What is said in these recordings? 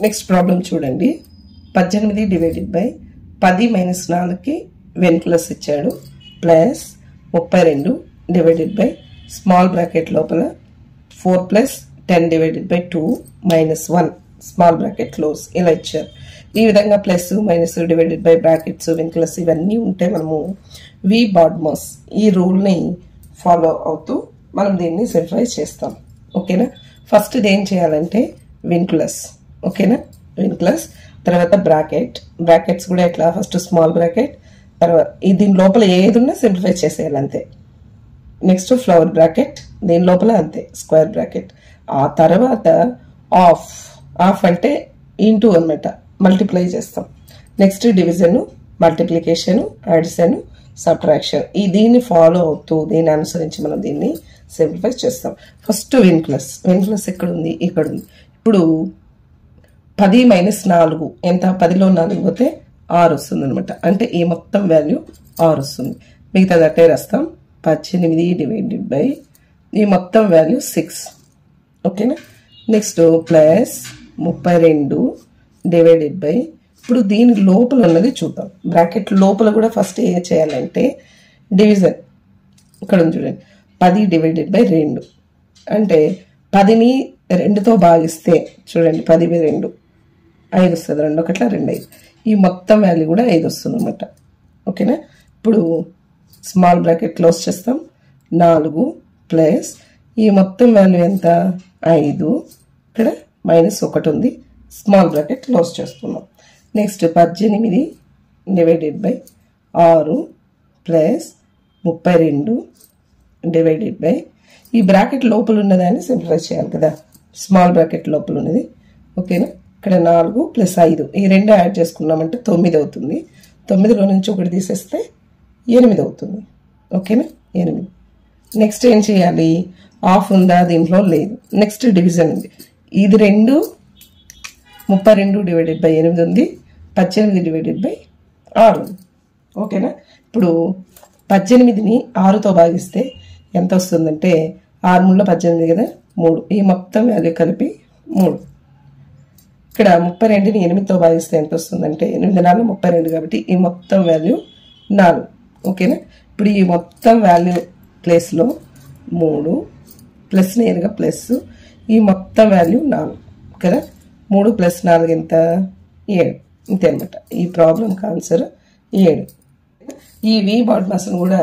Next problem చూడండి. 18 divided by 10 minus 4కి వెన్ప్లస్ ఇచ్చాడు plus 32 divided by small bracket లోపల 4 plus 10 divided by 2 minus 1 small bracket close ఇలా ఇచ్చారు. ఈ విధంగా plus minus divided by brackets వెన్ప్లస్ ఇవన్నీ ఉంటే మనము వి బాడ్మాస్ ఈ రూల్ని ఫాలో అవుతూ మనం దీన్ని సింప్లిఫై చేస్తాం. ఓకేనా. ఫస్ట్ ఇది ఏం చేయాలంటే వెన్ప్లస్. ఓకేనా. వెన్ప్లస్ తర్వాత బ్రాకెట్స్ కూడా ఎట్లా ఫస్ట్ స్మాల్ బ్రాకెట్ తర్వాత దీని లోపల ఏది ఉన్నా సింప్లిఫై చేసేయాలి అంతే. నెక్స్ట్ ఫ్లవర్ బ్రాకెట్ దీని లోపల అంతే స్క్వేర్ బ్రాకెట్. ఆ తర్వాత ఆఫ్ అంటే ఇంటూ అన్నమాట మల్టిప్లై చేస్తాం. Next division multiplication addition subtraction దీన్ని ఫాలో అవుతూ దీన్ని అనుసరించి మనం దీన్ని సింప్లిఫై చేస్తాం. ఫస్ట్ వెన్ప్లస్ ఎక్కడ ఉంది ఇక్కడ ఉంది. ఇప్పుడు 10 మైనస్ 4 ఎంత 10లో 4 పోతే 6 వస్తుంది అనమాట. అంటే ఈ మొత్తం వాల్యూ 6 వస్తుంది. మిగతాది అట్టే రాస్తాం. 18 డివైడెడ్ బై ఈ మొత్తం వాల్యూ 6. ఓకేనా. నెక్స్ట్ ప్లస్ 32 డివైడెడ్ బై ఇప్పుడు దీని లోపల ఉన్నది చూద్దాం. బ్రాకెట్ లోపల కూడా ఫస్ట్ ఏం చేయాలంటే డివిజన్ ఇక్కడ ఉంది చూడండి. 10 డివైడెడ్ బై 2 అంటే 10ని 2తో భాగిస్తే చూడండి 10 బై 2 5 వస్తుంది. 2 ఒకట్ల 2 5 ఈ మొత్తం వాల్యూ కూడా 5 వస్తుంది అనమాట. ఓకేనా. ఇప్పుడు స్మాల్ బ్రాకెట్ క్లోజ్ చేస్తాం. 4 ప్లస్ ఈ మొత్తం వాల్యూ ఎంత 5 ఇక్కడ మైనస్ 1 ఉంది. స్మాల్ బ్రాకెట్ క్లోజ్ చేస్తున్నాం. Next 18 divided by 6 plus 32 divided by ఈ బ్రాకెట్ లోపల ఉన్నదాన్ని సింప్లిఫై చేయాలి కదా. స్మాల్ బ్రాకెట్ లోపల ఉన్నది. ఓకేనా. ఇక్కడ 4 ప్లస్ 5 ఈ రెండు యాడ్ చేసుకున్నామంటే 9 అవుతుంది. 9లో నుంచి 1 తీసేస్తే 8 అవుతుంది. ఓకేనా 8. నెక్స్ట్ ఏం చేయాలి ఆఫ్ ఉందా దీంట్లో లేదు. నెక్స్ట్ డివిజన్ ఉంది. ఇది 2 32 డివైడెడ్ బై 8 ఉంది. 18 డివైడెడ్ బై 6 ఉంది. ఓకేనా. ఇప్పుడు 18ని 6తో భాగిస్తే ఎంత వస్తుందంటే 6 3 18 కదా 3 ఈ మొత్తం వాల్యూ కలిపి 3. ఇక్కడ 32ని 8తో భాగిస్తే ఎంత వస్తుందంటే 8 4 32 కాబట్టి ఈ మొత్తం వాల్యూ 4. ఓకేనా. ఇప్పుడు ఈ మొత్తం వాల్యూ ప్లేస్లో 3 ప్లస్ నేరుగా ప్లస్ ఈ మొత్తం వాల్యూ 4 కదా. 3 ప్లస్ 4 ఎంత 7 ఇంతే అనమాట. ఈ ప్రాబ్లంకి ఆన్సర్ 7. ఈ వి బాడ్మాస్ కూడా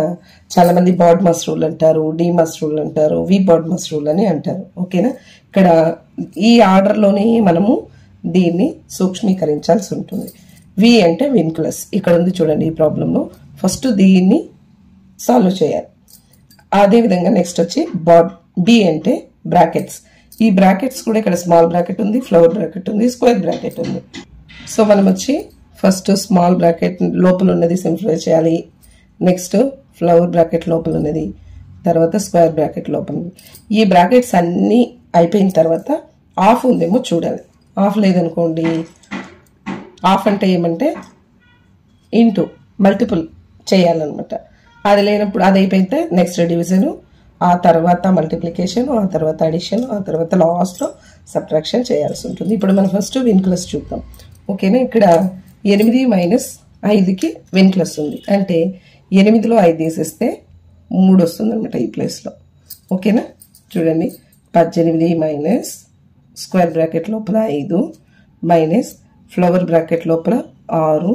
చాలా మంది బాడ్మాస్ రూల్ అంటారు, డిమాస్ రూల్ అంటారు, వి బాడ్మాస్ రూల్ అని అంటారు. ఓకేనా. ఇక్కడ ఈ ఆర్డర్లోనే మనము దీన్ని సూక్ష్మీకరించాల్సి ఉంటుంది. వి అంటే వెన్ప్లస్ ఇక్కడ ఉంది చూడండి. ఈ ప్రాబ్లంలో ఫస్ట్ దీన్ని సాల్వ్ చేయాలి. అదేవిధంగా నెక్స్ట్ వచ్చి బి అంటే బ్రాకెట్స్. ఈ బ్రాకెట్స్ కూడా ఇక్కడ స్మాల్ బ్రాకెట్ ఉంది, ఫ్లవర్ బ్రాకెట్ ఉంది, స్క్వేర్ బ్రాకెట్ ఉంది. సో మనం వచ్చి ఫస్ట్ స్మాల్ బ్రాకెట్ లోపల ఉన్నది సింప్లిఫై చేయాలి. నెక్స్ట్ ఫ్లవర్ బ్రాకెట్ లోపల ఉన్నది, తర్వాత స్క్వేర్ బ్రాకెట్ లోపల ఉంది. ఈ బ్రాకెట్స్ అన్నీ అయిపోయిన తర్వాత ఆఫ్ ఉందేమో చూడాలి. ఆఫ్ లేదనుకోండి ఆఫ్ అంటే ఏమంటే ఇంటూ మల్టిపుల్ చేయాలన్నమాట. అది లేనప్పుడు అది అయిపోయితే నెక్స్ట్ డివిజన్, ఆ తర్వాత మల్టిప్లికేషన్, ఆ తర్వాత అడిషన్, ఆ తర్వాత లాస్ట్లో సబ్ట్రాక్షన్ చేయాల్సి ఉంటుంది. ఇప్పుడు మనం ఫస్ట్ వెన్ప్లస్ చూద్దాం. ఓకేనా. ఇక్కడ 8 మైనస్ 5కి వెన్ప్లస్ ఉంది అంటే 8లో 5 తీసేస్తే 3 వస్తుంది అనమాట ఈ ప్లేస్లో. ఓకేనా. చూడండి 18 మైనస్ స్క్వేర్ బ్రాకెట్ లోపల 5 మైనస్ ఫ్లవర్ బ్రాకెట్ లోపల 6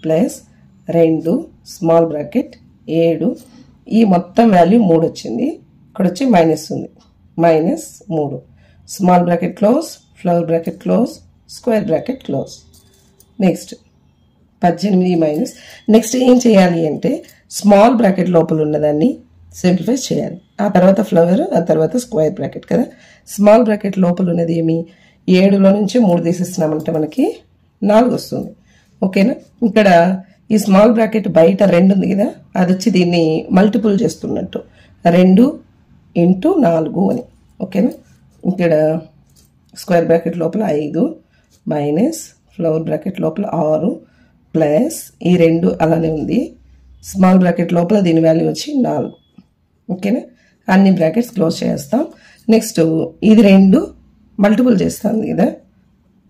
ప్లస్ 2 స్మాల్ బ్రాకెట్ 7 ఈ మొత్తం వాల్యూ 3 వచ్చింది. ఇక్కడ వచ్చి మైనస్ ఉంది. Minus 3 small bracket close, flower bracket close, square bracket close. Next 18 minus next ఏం చేయాలి అంటే స్మాల్ బ్రాకెట్ లోపల ఉన్నదాన్ని సింప్లిఫై చేయాలి. ఆ తర్వాత ఫ్లవర్, ఆ తర్వాత స్క్వేర్ బ్రాకెట్ కదా. స్మాల్ బ్రాకెట్ లోపల ఉన్నది ఏమి 7లో నుంచి 3 తీసేస్తున్నామంటే మనకి 4 వస్తుంది. ఓకేనా. ఇక్కడ ఈ స్మాల్ బ్రాకెట్ బయట 2 ఉంది కదా, అది వచ్చి దీన్ని మల్టిపుల్ చేస్తున్నట్టు 2 ఇంటూ 4 అని. ఓకేనా. ఇక్కడ స్క్వేర్ బ్రాకెట్ లోపల 5 మైనస్ ఫ్లవర్ బ్రాకెట్ లోపల 6 ప్లస్ ఈ 2 అలానే ఉంది. స్మాల్ బ్రాకెట్ లోపల దీని వాల్యూ వచ్చి 4. ఓకేనా. అన్ని బ్రాకెట్స్ క్లోజ్ చేస్తాం. నెక్స్ట్ ఇది 2 మల్టిపుల్ చేస్తాం కదా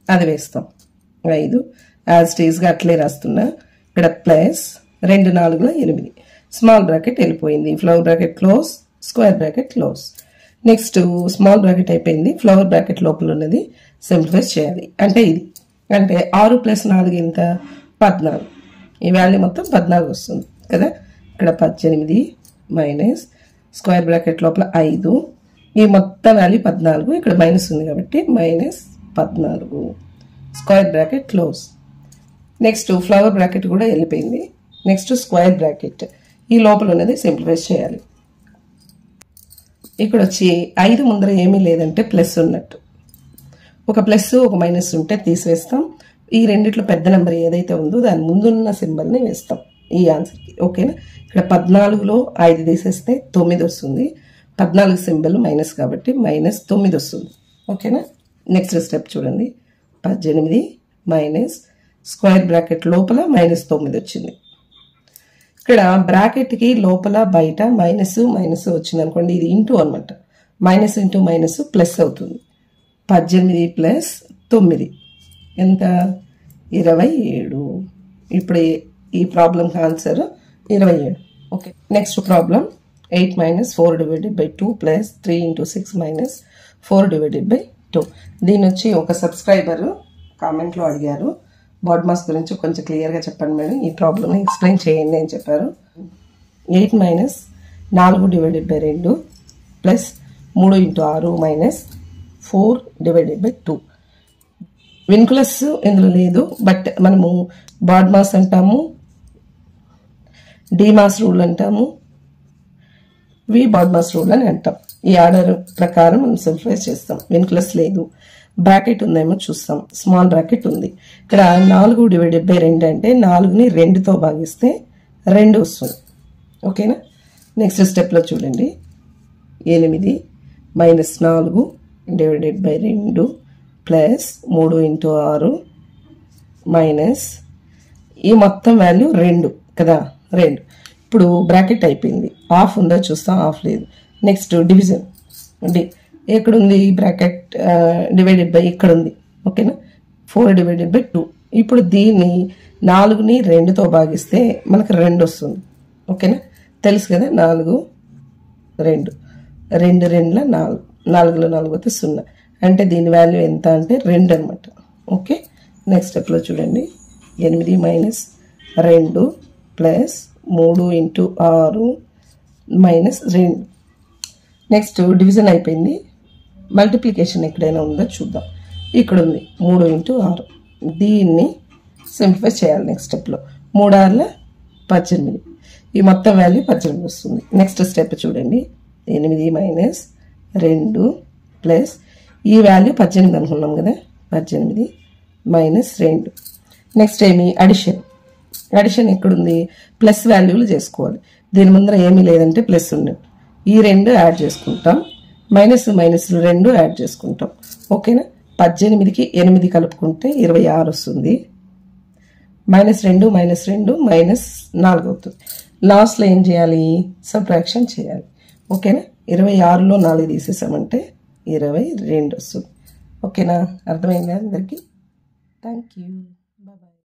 అది వేస్తాం 5 యాజ్ టీజ్గా అట్లే రాస్తున్నా ఇక్కడ ప్లస్ 2 4 8 స్మాల్ బ్రాకెట్ వెళ్ళిపోయింది flower bracket close square bracket close next small bracket అయిపోయింది ఫ్లవర్ బ్రాకెట్ లోపల ఉన్నది సింప్లిఫై చేయాలి అంటే ఇది అంటే 6 + 4 ఎంత 14 ఈ వాల్యూ మొత్తం 14 వస్తుంది కదా ఇక్కడ 18 మైనస్ స్క్వేర్ బ్రాకెట్ లోపల 5 ఈ మొత్తం వాల్యూ 14 ఇక్కడ మైనస్ ఉంది కాబట్టి -14 square bracket close next flower bracket కూడా వెళ్ళిపోయింది నెక్స్ట్ స్క్వేర్ బ్రాకెట్ ఈ లోపల ఉన్నది సింప్లిఫై చేయాలి ఇక్కడ వచ్చి 5 ముందర ఏమీ లేదంటే ప్లస్ ఉన్నట్టు ఒక ప్లస్ ఒక మైనస్ ఉంటే తీసివేస్తాం ఈ రెండిట్లో పెద్ద నెంబర్ ఏదైతే ఉందో దాని ముందున్న సింబల్ని వేస్తాం ఈ ఆన్సర్కి ఓకేనా ఇక్కడ 14లో 5 తీసేస్తే 9 వస్తుంది 14 సింబల్ మైనస్ కాబట్టి -9 వస్తుంది ఓకేనా నెక్స్ట్ స్టెప్ చూడండి 18 మైనస్ స్క్వేర్ బ్రాకెట్ లోపల -9 వచ్చింది ఇక్కడ బ్రాకెట్కి లోపల బయట మైనస్ వచ్చింది అనుకోండి ఇది ఇంటూ అనమాట మైనస్ ఇంటూ మైనస్ ప్లస్ అవుతుంది 18 + 9 ఎంత 27 ఇప్పుడు ఈ ప్రాబ్లంకి ఆన్సర్ 27 ఓకే నెక్స్ట్ ప్రాబ్లం 8 - 4 / 2 + 3 × 6 - 4 / 2 దీని వచ్చి ఒక సబ్స్క్రైబర్ కామెంట్లో అడిగారు బాడ్మాస్ గురించి కొంచెం క్లియర్గా చెప్పండి మేడం ఈ ప్రాబ్లమ్ని ఎక్స్ప్లెయిన్ చేయండి అని చెప్పారు 8 - 4 / 2 + 3 × 6 - 4 / 2 విన్కులస్ ఇందులో లేదు బట్ మనము బాడ్మాస్ అంటాము డిమాస్ రూల్ అంటాము బాడ్మాస్ రూల్ అని అంటాం ఈ ఆర్డర్ ప్రకారం మనం సింప్లిఫై చేస్తాం విన్కులస్ లేదు బ్రాకెట్ ఉందేమో చూస్తాం స్మాల్ బ్రాకెట్ ఉంది ఇక్కడ 4 / 2 అంటే 4ని 2తో భాగిస్తే 2 వస్తుంది ఓకేనా నెక్స్ట్ స్టెప్లో చూడండి 8 - 4 / 2 ప్లస్ 3 × 6 మైనస్ ఈ మొత్తం వాల్యూ 2 కదా 2 ఇప్పుడు బ్రాకెట్ అయిపోయింది హాఫ్ ఉందో చూస్తాం హాఫ్ లేదు నెక్స్ట్ డివిజన్ ఎక్కడుంది బ్రాకెట్ డివైడెడ్ బై ఇక్కడ ఉంది ఓకేనా 4 / 2 ఇప్పుడు దీన్ని 4ని 2తో భాగిస్తే మనకు 2 వస్తుంది ఓకేనా తెలుసు కదా 4 2 2 2 4 4లో 4 పోతే 0 అంటే దీని వాల్యూ ఎంత అంటే 2 అనమాట ఓకే నెక్స్ట్ స్టెప్లో చూడండి 8 - 2 ప్లస్ 3 × 6 - 2 నెక్స్ట్ డివిజన్ అయిపోయింది మల్టిప్లికేషన్ ఎక్కడైనా ఉందో చూద్దాం ఇక్కడ ఉంది 3 × 6 దీన్ని సింప్లిఫై చేయాలి నెక్స్ట్ స్టెప్లో 3 × 6 = 18 ఈ మొత్తం వాల్యూ 18 వస్తుంది నెక్స్ట్ స్టెప్ చూడండి 8 - 2 ప్లస్ ఈ వాల్యూ 18 అనుకున్నాం కదా 18 - 2 నెక్స్ట్ ఏమి అడిషన్ ఎక్కడుంది ప్లస్ వాల్యూలు చేసుకోవాలి దీని ముందర ఏమీ లేదంటే ప్లస్ ఉన్నట్టు ఈ 2 యాడ్ చేసుకుంటాం మైనస్ 2 యాడ్ చేసుకుంటాం ఓకేనా 18కి 8 కలుపుకుంటే 26 వస్తుంది -2 -4 అవుతుంది లాస్ట్లో ఏం చేయాలి సబ్ట్రాక్షన్ చేయాలి ఓకేనా 26లో 4 తీసేసామంటే 22 వస్తుంది ఓకేనా అర్థమైందా అందరికీ థ్యాంక్ యూ